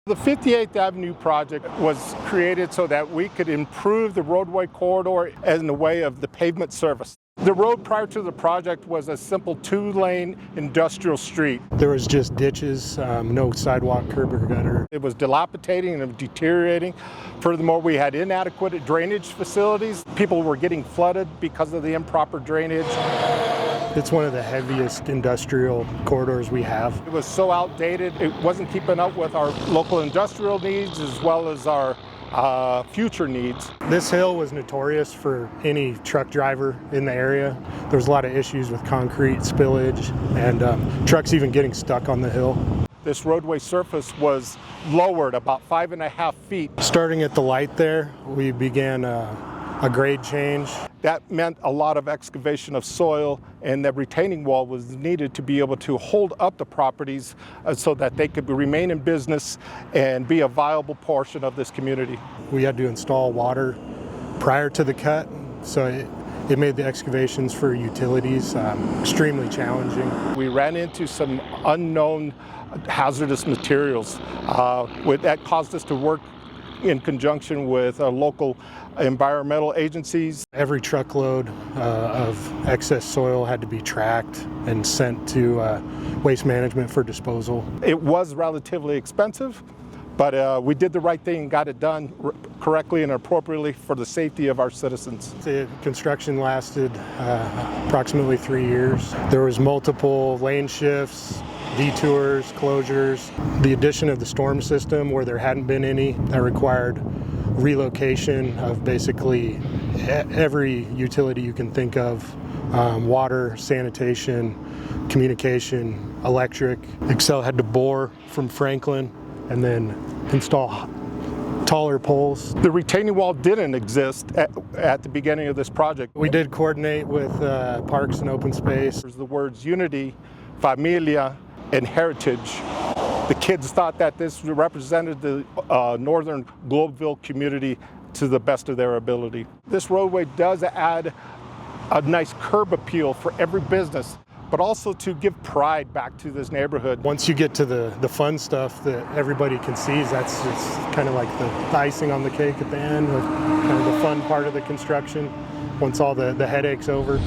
The 58th Avenue project was created so that we could improve the roadway corridor in the way of the pavement service. The road prior to the project was a simple 2-lane industrial street. There was just ditches, no sidewalk, curb or gutter. It was dilapidating and deteriorating. Furthermore, we had inadequate drainage facilities. People were getting flooded because of the improper drainage. It's one of the heaviest industrial corridors we have. It was so outdated, it wasn't keeping up with our local industrial needs as well as our future needs. This hill was notorious for any truck driver in the area. There was a lot of issues with concrete spillage and trucks even getting stuck on the hill. This roadway surface was lowered about 5.5 feet. Starting at the light there, we began a grade change. That meant a lot of excavation of soil, and the retaining wall was needed to be able to hold up the properties so that they could remain in business and be a viable portion of this community. We had to install water prior to the cut, so it made the excavations for utilities extremely challenging. We ran into some unknown hazardous materials that caused us to work in conjunction with local environmental agencies. Every truckload of excess soil had to be tracked and sent to Waste Management for disposal. It was relatively expensive, but we did the right thing and got it done correctly and appropriately for the safety of our citizens. The construction lasted approximately 3 years. There was multiple lane shifts, detours, closures. The addition of the storm system where there hadn't been any, that required relocation of basically every utility you can think of, water, sanitation, communication, electric. Xcel had to bore from Franklin and then install taller poles. The retaining wall didn't exist at the beginning of this project. We did coordinate with Parks and Open Space. There's the words unity, familia, and heritage. The kids thought that this represented the northern Globeville community to the best of their ability. This roadway does add a nice curb appeal for every business, but also to give pride back to this neighborhood. Once you get to the fun stuff that everybody can see, it's kind of like the icing on the cake at the end, with kind of the fun part of the construction once all the headache's over.